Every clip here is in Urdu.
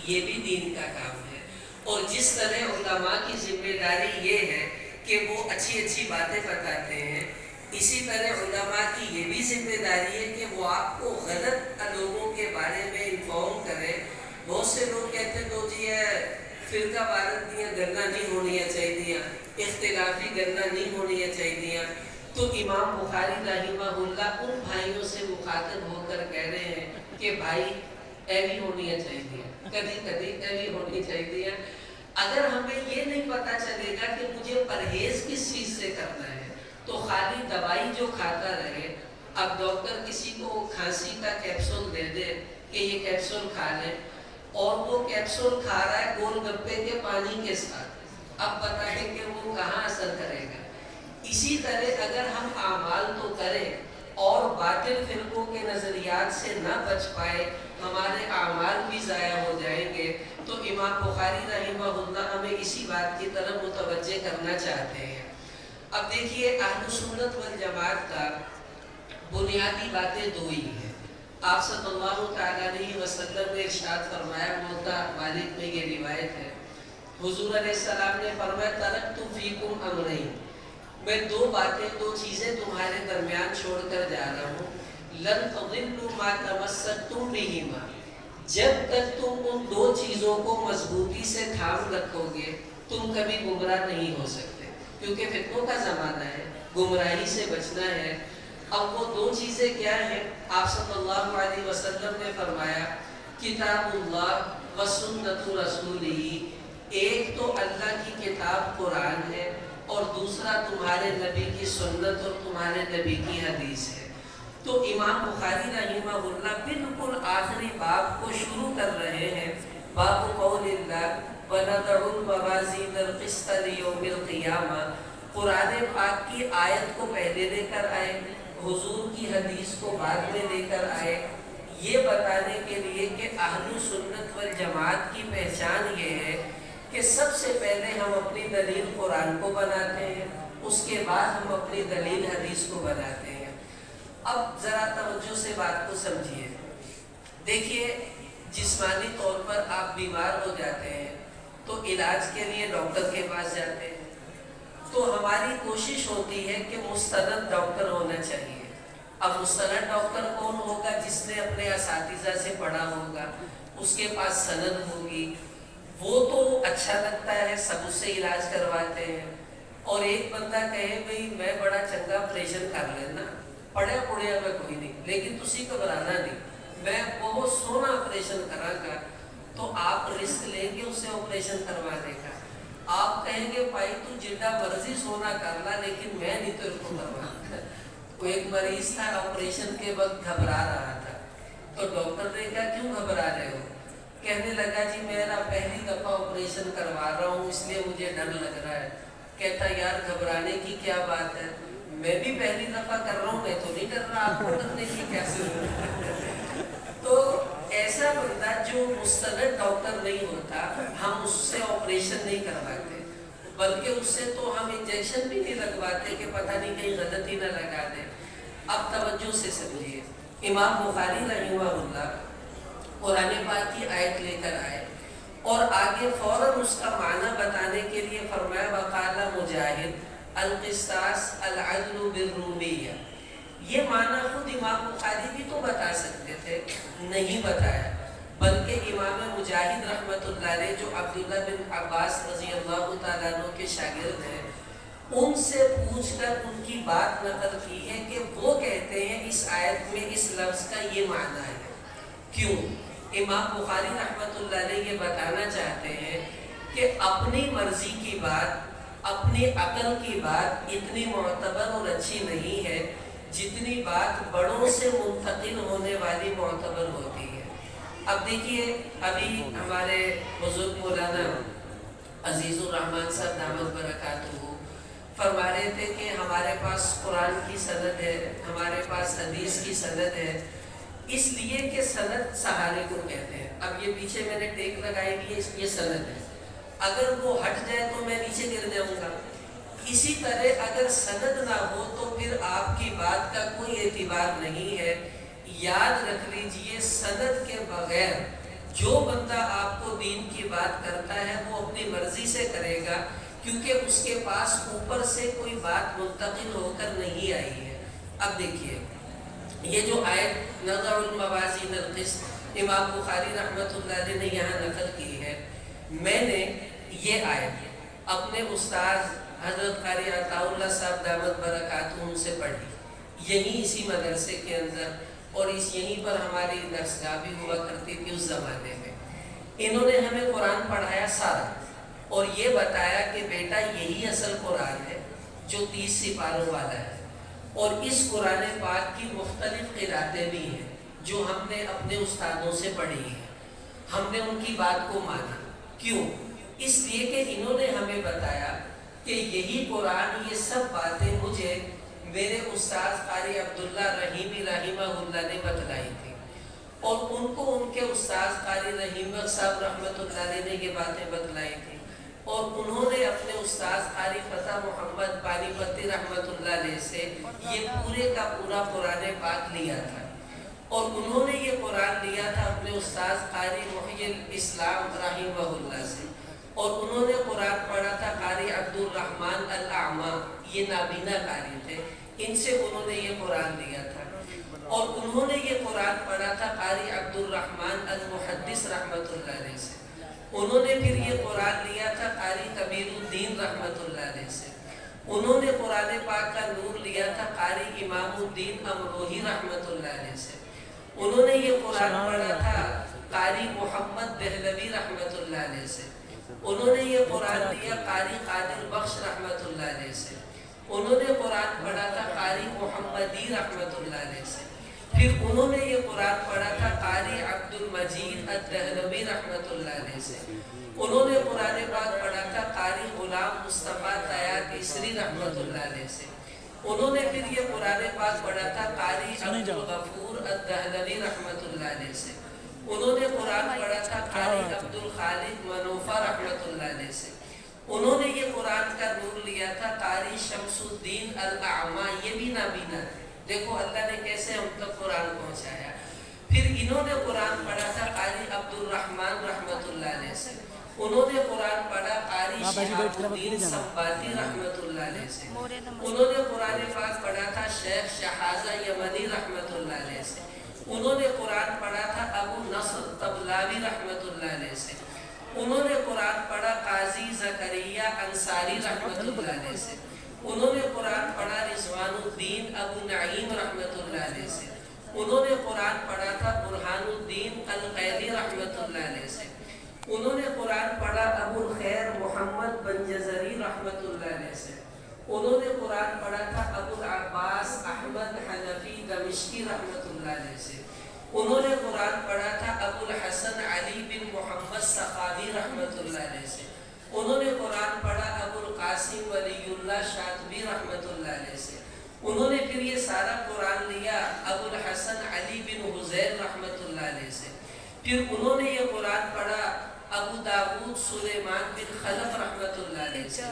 یہ بھی دین کا کام ہے۔ اور جس طرح علماء کی ذمہ داری یہ ہے کہ وہ اچھی اچھی باتیں بتاتے ہیں، اسی طرح علماء کی یہ بھی ذمہ داری ہے کہ وہ آپ کو غلط لوگوں کے بارے میں انفارم کرے۔ بہت سے لوگ کہتے ہیں تو جی فرقہ وارت دیا گلنا نہیں ہونی چاہیے، اختلافی گلنا نہیں ہونی چاہیے، تو امام بخاری رحمہ اللہ ان بھائیوں سے مخاطب ہو کر کہہ رہے ہیں کہ بھائی ایوی ہونی چاہیے، کبھی کبھی ایوی ہونی چاہیے۔ اگر ہمیں یہ نہیں پتا چلے گا کہ مجھے پرہیز کس چیز سے کرنا ہے تو خالی دوائی جو کھاتا رہے۔ اب ڈاکٹر کسی کو کھانسی کا کیپسول دے دے کہ یہ کیپسول کھا لیں، اور وہ کیپسول کھا رہا ہے گول گپے کے پانی کے ساتھ، اب بتائیں کہ وہ کہاں اثر کرے گا۔ اسی طرح اگر ہم اعمال تو کریں اور باطل فرقوں کے نظریات سے نہ بچ پائے، ہمارے اعمال بھی ضائع ہو جائیں گے۔ تو امام بخاری رحمہ اللہ ہمیں اسی بات کی طرف متوجہ کرنا چاہتے ہیں۔ اب دیکھیے اہل سنت والجماعت کا بنیادی باتیں دو ہی ہیں۔ آپ صلی اللہ تعالیٰ علیہ وسلم نے ارشاد فرمایا، موطا مالک میں یہ روایت ہے، حضور علیہ السلام نے فرمایا ترکت فیکم امرین، میں دو چیزیں تمہارے درمیان چھوڑ کر جا رہا ہوں، لن تضلوا ما تمسکتم بہما، جب تک تم ان دو چیزوں کو مضبوطی سے تھام رکھو گے تم کبھی گمراہ نہیں ہو سکتے، کیونکہ فتنوں کا زمانہ ہے، گمراہی سے بچنا ہے۔ اب وہ دو چیزیں کیا ہیں؟ آپ صلی اللہ علیہ وسلم نے فرمایا کتاب اللہ و سنت رسولہ، ایک تو اللہ کی کتاب قرآن ہے اور دوسرا تمہارے نبی کی سنت اور تمہارے نبی کی حدیث ہے۔ تو امام بخاری رحمہ اللہ بالکل آخری باب کو شروع کر رہے ہیں، باب قول اللہ وَنَضَعُ الْمَوَازِينَ الْقِسْطَ لِيَوْمِ الْقِيَامَةِ، قرآن پاک کی آیت کو پہلے لے کر آئے، حضور کی حدیث کو بعد میں لے کر آئے، یہ بتانے کے لیے کہ اہل سنت والجماعت کی پہچان یہ ہے کہ سب سے پہلے ہم اپنی دلیل قرآن کو بناتے ہیں، اس کے بعد ہم اپنی دلیل حدیث کو بناتے ہیں۔ اب ذرا توجہ سے بات کو سمجھیے۔ دیکھیے جسمانی طور پر آپ بیمار ہو جاتے ہیں تو علاج کے لیے ڈاکٹر کے پاس جاتے ہیں، تو ہماری کوشش ہوتی ہے کہ مستند ڈاکٹر ہونا چاہیے۔ اب مستند ڈاکٹر کون ہوگا؟ جس نے اپنے اساتذہ سے پڑھا ہوگا، اس کے پاس سند ہوگی، وہ تو اچھا لگتا ہے، سب اس سے علاج کرواتے ہیں۔ اور ایک بندہ کہے بھئی میں بڑا چنگا آپریشن کر لینا، پڑھیا پڑھیا میں کوئی نہیں، لیکن تسی گھبرانا نہیں، میں بہت سونا آپریشن کرا گا، تو آپ رسک لیں گے اس سے آپریشن کروانے کا؟ آپ کہیں گے بھائی تو جتنا مرضی سونا کرنا لیکن میں نہیں تو کو کروانا۔ وہ ایک مریض تھا آپریشن کے وقت گھبرا رہا تھا، تو ڈاکٹر نے کہا کیوں گھبرا رہے ہو؟ کہنے لگا جی میرا پہلی دفعہ آپریشن کروا رہا ہوں اس لیے مجھے ڈر لگ رہا ہے۔ کہتا یار گھبرانے کی کیا بات ہے، میں بھی پہلی دفعہ کر رہا ہوں، میں تو نہیں ڈر رہا، آپ کو ڈرنے کی کیسے ضرورت؟ تو ایسا بندہ جو مستند ڈاکٹر نہیں ہوتا ہم اس سے آپریشن نہیں کرواتے، بلکہ اس سے تو ہم انجیکشن بھی نہیں لگواتے کہ پتہ نہیں کہیں غلطی نہ لگا دیں۔ اب توجہ سے سمجھیے، امام بخاری رحمہ اللہ قرآن پاک کی آیت لے کر آئے اور آگے فوراً اس کا معنی بتانے کے لیے فرمایا وقال مجاہد القسطاس العدل بالرومیہ۔ یہ معنی خود امام بخاری بھی تو بتا سکتے تھے، نہیں بتایا، بلکہ امام مجاہد رحمۃ اللہ علیہ جو عبداللہ بن عباس رضی اللہ تعالیٰ عنہ کے شاگرد ہیں، ان سے پوچھ کر ان کی بات نقل کی ہے کہ وہ کہتے ہیں اس آیت میں اس لفظ کا یہ معنی ہے۔ کیوں؟ امام بخاری رحمۃ اللہ علیہ یہ بتانا چاہتے ہیں کہ اپنی مرضی کی بات، اپنی عقل کی بات اتنی معتبر اور اچھی نہیں ہے جتنی بات بڑوں سے منتقل ہونے والی معتبر ہوتی ہے۔ اب دیکھیے ابھی ہمارے بزرگ مولانا عزیز الرحمن صاحب دامت برکاتہ فرما رہے تھے کہ ہمارے پاس قرآن کی سند ہے، ہمارے پاس حدیث کی سند ہے، اس لیے کہ سند سہارے کو کہتے ہیں۔ اب یہ پیچھے میں نے ٹیک لگائی کہ یہ سند ہے، اگر وہ ہٹ جائے تو میں نیچے گر جاؤں گا۔ اسی طرح اگر سند نہ ہو تو پھر آپ کی بات کا کوئی اعتبار نہیں ہے۔ یاد رکھ لیجئے سند کے بغیر جو بندہ آپ کو دین کی بات کرتا ہے وہ اپنی مرضی سے کرے گا، کیونکہ اس کے پاس اوپر سے کوئی بات منتقل ہو کر نہیں آئی ہے۔ اب دیکھیے یہ جو آیت نضع الموازین القسط امام بخاری رحمۃ اللہ علیہ نے یہاں نقل کی ہے، میں نے یہ آیت اپنے استاذ حضرت قاری عطاء اللہ صاحب دامت برکاتہم سے پڑھی، یہیں اسی مدرسے کے اندر، اور یہیں پر ہماری درسگاہ بھی ہوا کرتی تھی اس زمانے میں۔ انہوں نے ہمیں قرآن پڑھایا سارا، اور یہ بتایا کہ بیٹا یہی اصل قرآن ہے جو 30 سپاروں والا ہے، اور اس قرآن پاک کی مختلف قراتیں بھی ہیں جو ہم نے اپنے استادوں سے پڑھی ہیں، ہم نے ان کی بات کو مانا۔ کیوں؟ اس لیے کہ انہوں نے ہمیں بتایا کہ یہی قرآن، یہ سب باتیں مجھے میرے استاد قاری عبداللہ رحیمی رحمہ اللہ نے بتلائی تھی، اور ان کو ان کے استاد قاری رحیم صاحب رحمۃ اللہ علیہ نے یہ باتیں بتلائی تھی، اور انہوں نے اپنے استاد قاری فتح محمد پانی پتی رحمۃ اللہ علیہ سے یہ پورے کا پورا قرآن پاک لیا تھا، اور انہوں نے یہ قرآن لیا تھا اپنے استاد قاری محی الاسلام رحمہ اللہ سے، اور انہوں نے قرآن پڑھا تھا قاری عبد الرحمن الاعمى، یہ نابینا قاری تھے، ان سے انہوں نے یہ قرآن لیا تھا، اور انہوں نے یہ قرآن پڑھا تھا قاری عبد الرحمن المحدث رحمۃ اللہ علیہ سے، انہوں نے پھر یہ قرآن لیا تھا قاری کبیر الدین رحمۃ اللہ علیہ سے، انہوں نے قرآن پاک کا نور لیا تھا قاری امام الدین امروہی رحمۃ اللہ علیہ سے، انہوں نے یہ قرآن پڑھا تھا قاری محمد دہلوی رحمۃ اللہ علیہ سے، انہوں نے یہ قرآن لیا قاری قادر بخش رحمۃ اللہ علیہ سے، انہوں نے قرآن پڑھا تھا قاری محمدی رحمۃ اللہ علیہ سے، پھر انہوں نے یہ قرآن پڑھا تھا قاری عبد المجید الدہلوی رحمۃ اللہ علیہ سے، انہوں نے قرآن پاک پڑھا تھا قاری غلام مصطفیٰ طیار کیسری رحمۃ اللہ علیہ سے، انہوں نے پھر یہ قرآن پاک پڑھا تھا قاری عبد الغفور الدہلوی رحمۃ اللہ علیہ سے، انہوں نے قرآن پڑھا تھا قاری عبد الخالق منوفہ رحمۃ اللہ علیہ سے، انہوں نے یہ قرآن کا نور لیا تھا قاری شمس الدین الاعمى، یہ بھی نابینا تھے۔ دیکھو اللہ نے کیسے ہم تک قرآن پہنچایا۔ پھر انہوں نے قرآن پڑھا تھا قاری عبد الرحمن رحمۃ اللہ علیہ سے، انہوں نے قرآن پڑھا قاری شہاب الدین سنباتی رحمۃ اللہ علیہ سے، انہوں نے قرآن پاک پڑھا تھا شیخ شہازہ یمنی رحمۃ اللہ علیہ سے، انہوں نے قرآن پڑھا تھا ابو نصر طبلاوی رحمۃ اللہ علیہ سے، انہوں نے قرآن پڑھا قاضی زکریا انصاری رحمۃ اللہ علیہ سے، انہوں نے قرآن پڑھا رضوان الدین ابو نعیم رحمۃ اللہ علیہ سے، انہوں نے قرآن پڑھا تھا برہان الدین القیلی رحمۃ اللہ علیہ سے، انہوں نے قرآن پڑھا ابو الخیر محمد بنجزری رحمۃ اللہ علیہ سے، انہوں نے قرآن پڑھا تھا ابو العباس احمد حنفی دمشقی رحمۃ اللہ علیہ سے، انہوں نے قرآن پڑھا تھا ابو الحسن علی بن محمد سخاوی رحمۃ اللہ علیہ سے، انہوں نے قرآن پڑھا ابو القاسم ولی اللہ شاطبی رحمۃ اللہ علیہ سے، انہوں نے پھر یہ سارا قرآن لیا ابو الحسن علی بن حزیر رحمۃ اللہ علیہ سے، پھر انہوں نے یہ قرآن پڑھا ابو داود سلیمان بن خلف رحمۃ اللہ علیہ سے،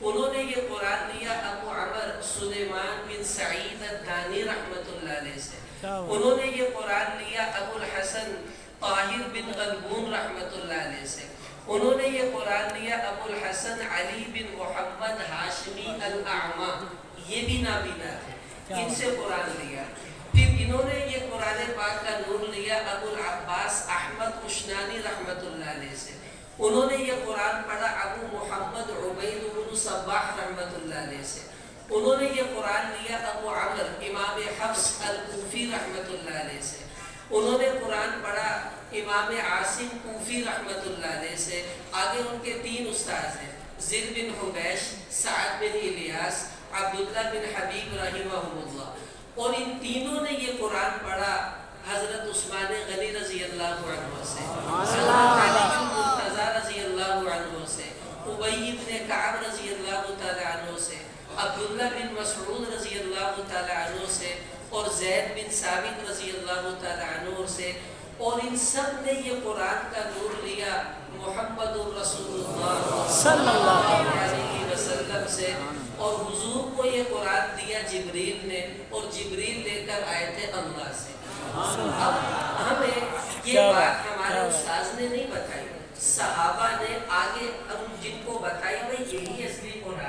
انہوں نے یہ قرآن لیا ابو عمر سلیمان بن سعید الدانی رحمۃ اللہ علیہ سے، انہوں نے یہ قرآن لیا ابو الحسن طاہر بن غلبون رحمۃ اللہ علیہ سے، انہوں نے یہ قرآن لیا ابو الحسن علی بن محمد ہاشمی الاعمى، یہ بھی نابینا تھے، ان سے قرآن لیا۔ پھر انہوں نے یہ قرآن پاک کا نور لیا ابو العباس احمد اشنانی رحمۃ اللہ علیہ سے، انہوں نے یہ قرآن پڑھا ابو محمد عبید بن صباح رحمۃ اللہ علیہ سے، انہوں نے یہ قرآن لیا ابو عمر امام حفص الکوفی رحمۃ اللہ علیہ سے، انہوں نے قرآن پڑھا امام عاصم کوفی رحمۃ اللہ علیہ سے، آگے ان کے 3 استاذ ہیں، زید بن حبیش، سعد بن الیاس، عبداللہ بن حبیب رحمہم اللہ، اور ان تینوں نے یہ قرآن پڑھا حضرت عثمان غنی رضی اللہ عنہ سے، حضرت علی مرتضی رضی اللہ عنہ سے، ابی بن کعب رضی اللہ تعالی عنہ سے، عبداللہ بن مسعود رضی اللہ تعالی عنہ سے، اور زید بن ثابت رضی اللہ تعالی عنہ سے، اور ان سب نے یہ قرآن کا نور لیا محمد الرسول اللہ صلی اللہ علیہ وسلم سے، اور حضور کو یہ قرآن دیا جبریل نے، اور جبریل لے کر آئے تھے اللہ سے۔ اب ہمیں یہ بات ہمارے ہمارے استاذ نے نہیں بتائی، صحابہ نے آگے ہم جن کو بتائی بھائی یہی اصلی قرآن